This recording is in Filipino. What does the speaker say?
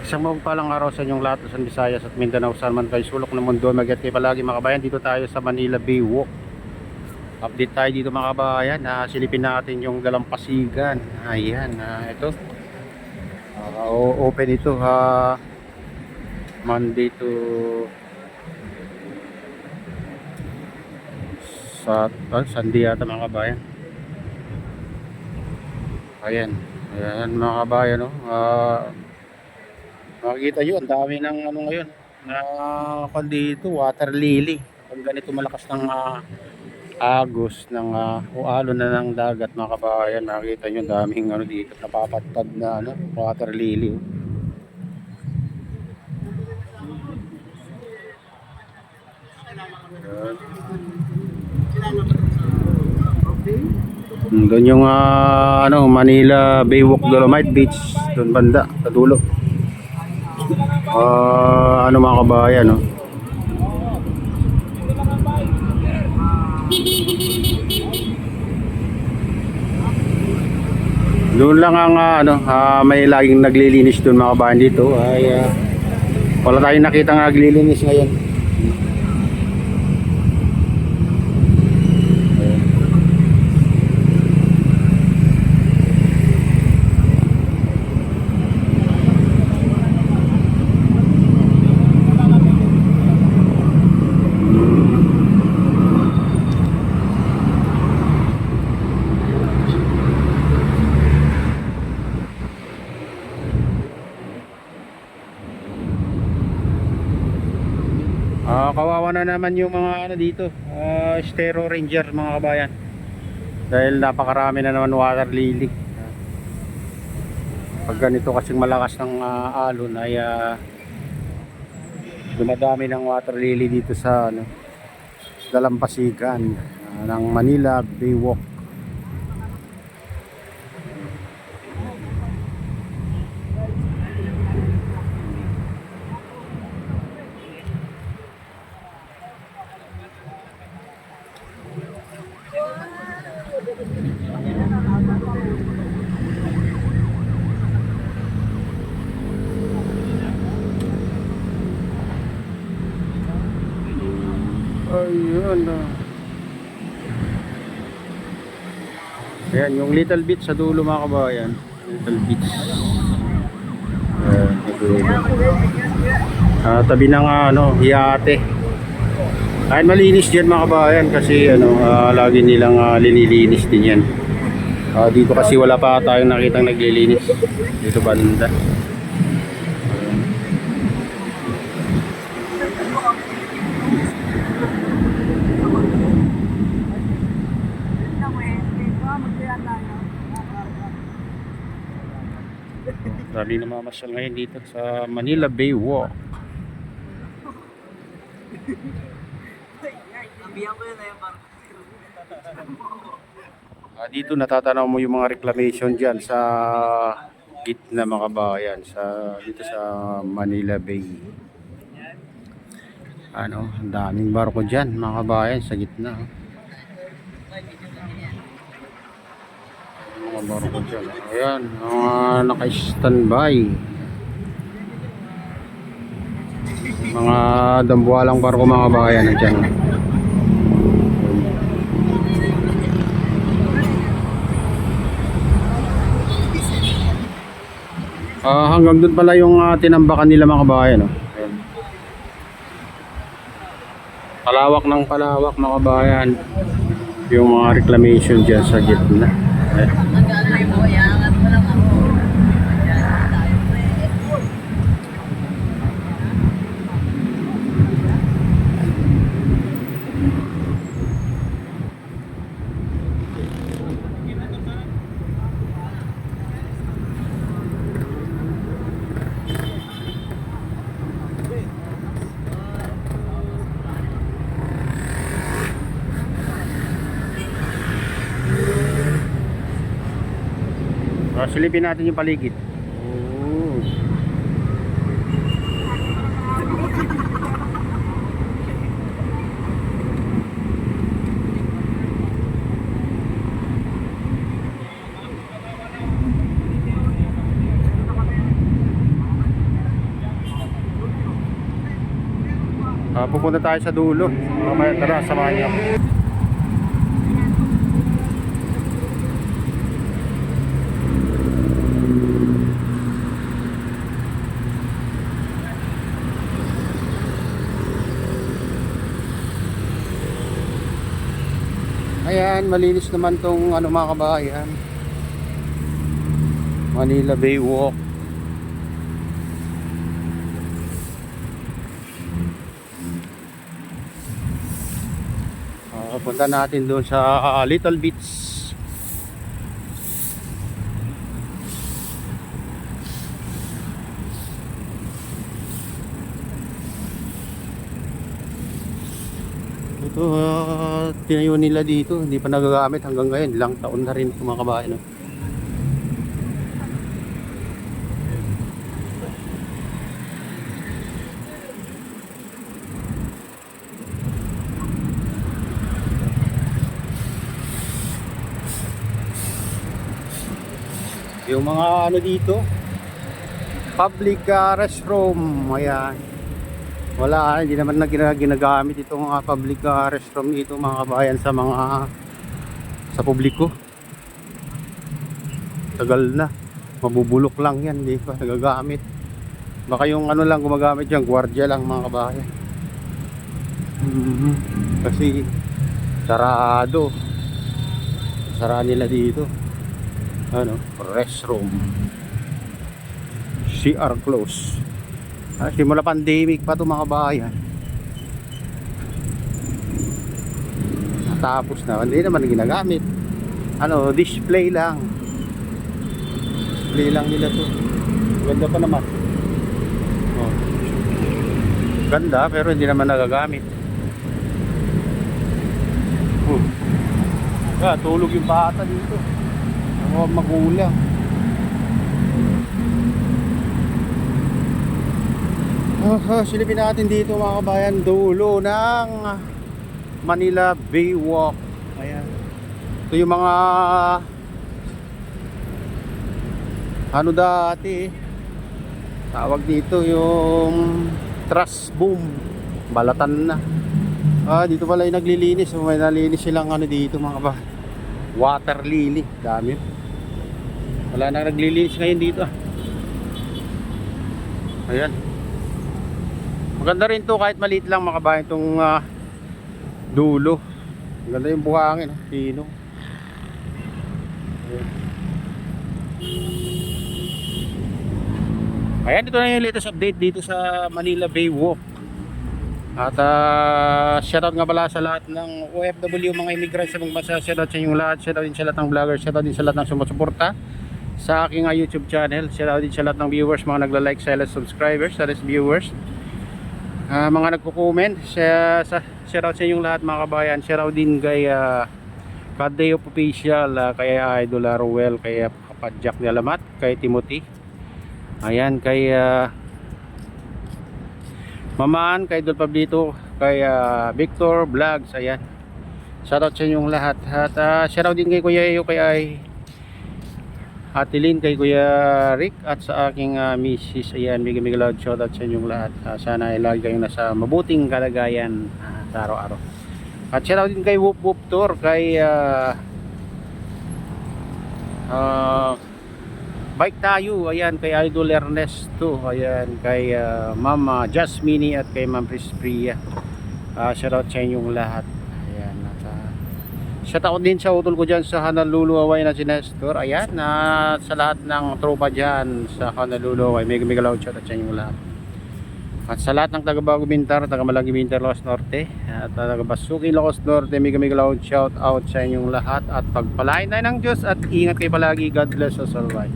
Isang mapagpalang araw sa inyong lahat, Luzon, Visayas at Mindanao, saan man kayo sulok ng mundo. Mag-ingat kayo palagi mga kabayan. Dito tayo sa Manila Bay Walk. Update tayo dito mga kabayan. Silipin natin yung dalampasigan. Ayan, ito. Open ito Monday to Sunday yata mga kabayan. Ayan. Ayan mga kabayan, no? Makikita nyo, ang dami ng ano ngayon na dito, water lily. Pag ganito malakas ng agos ng o alon na ng dagat mga kabayan, makikita nyo daming ano dito, napapatad na ano, water lily. Doon yung ano, Manila Bay Walk, Dolomite Beach, doon banda sa dulo. Ano mga kabayan, no? Doon lang ang ano, may laging naglilinis doon mga kabayan dito. Ay wala tayong nakitang naglilinis ngayon. Kawawa na naman yung mga ano dito, Stero Ranger mga kabayan, dahil napakarami na naman water lily. Pag ganito kasing malakas ng alon ay dumadami ng water lily dito sa ano, dalampasigan ng Manila Bay Walk. Ayun. Ayan, yung Little Beach sa dulo mga kabayan. Little Beach. Tabi ng ano, Yate. Kahit malinis dyan mga kabayan kasi ano, lagi nilang linilinis din yan. Dito kasi wala pa tayong nakitang naglilinis. Dito banda. Dali na mamasyal ngayon dito sa Manila Bay Walk. Dito natatanaw mo yung mga reclamation dyan sa gitna mga kabayan, dito sa Manila Bay. Ano, ang daming barko dyan mga kabayan sa gitna. Mga barko dyan. Ayan, naka-standby. Mga dambuhalang barko mga kabayan dyan. Hanggang doon pala yung tinambakan nila mga kabayan. Ayan. Palawak ng palawak mga kabayan yung mga reclamation dyan sa gitna. Silipin natin yung paligid. Pupunta tayo sa dulo. Mamaya tara, samahan niyo ako. Ayan, malinis naman tong ano mga kabayan, Manila Bay Walk. Punta natin doon sa Little Beach. Ito, tinayo nila dito, hindi pa nagagamit hanggang ngayon, ilang taon na rin mga kabayan, no? Yung mga ano dito, public restroom, ayan. Wala, hindi naman na ginagamit itong public restroom dito mga kabayan sa publiko. Tagal na, mabubulok lang yan, hindi pa nagagamit. Baka yung ano lang gumagamit yan, gwardiya lang mga kabayan. Kasi sarado, nila dito. Ano, restroom, CR close. Simula pandemic pa ito mga kabayan. Tapos na, hindi naman ginagamit. Ano, display lang. Display lang nila to. Ganda pa naman. Oh. Ganda pero hindi naman nagagamit. Tulog yung bata dito. Magulang. Silipin natin dito mga kabayan, dulo ng Manila Bay Walk. Ayan. Ito yung mga ano dati, tawag dito yung trash boom, balatan na. Dito pala yung naglilinis. May nalinis silang ano dito mga kabayan, water lily, dami. Wala na naglilinis ngayon dito. Ayan. Maganda rin to kahit maliit lang mga kabayan itong dulo. Maganda yung buhangin, pino. Ayan, dito na yung latest update dito sa Manila Bay Walk. At shoutout nga pala sa lahat ng OFW, mga immigrants sa mga bansa. Shoutout sa inyong lahat. Shoutout din sa lahat ng vloggers. Shoutout din sa lahat ng sumusuporta sa aking YouTube channel. Shoutout din sa lahat ng viewers, mga nagla-like, sa subscribers, sa viewers, mga nagko-comment. Shoutout sa inyong lahat mga kabayan. Shoutout din kay Kadeo Official, kay Idol Rowell, kay Kapadjak Dalamat, kay Timothy. Ayan, kay Maman, kay Idol Pablito, kay Victor Vlogs. Ayan, shoutout sa inyong lahat. At shoutout din kay Kuya Eyo, kay Ate Lynn, kay Kuya Rick, at sa aking misis. Ayan, big loud shoutout sa inyong lahat. Sana ay lagi kayong nasa mabuting kalagayan sa araw-araw. At shoutout din kay Whoop Whoop Tour, kay Bike Tayo, ayan, kay Idol Ernesto, ayan, kay Mama Jasmine, at kay Ma'am Prispria. Shoutout sa inyong lahat. Ayan, shoutout din sa utol ko dyan sa Honolulu, Hawaii na si Nestor. Ayan, sa lahat ng tropa dyan sa Honolulu, Hawaii, mega loud shoutout sa inyong lahat. At sa lahat ng taga Bago Bintar, taga Malagi Bintar, Locos Norte, at taga Basuki, Locos Norte, mega loud shout out sa inyong lahat. At pagpalain tayo ng Diyos at ingat kayo palagi. God bless us all. Bye.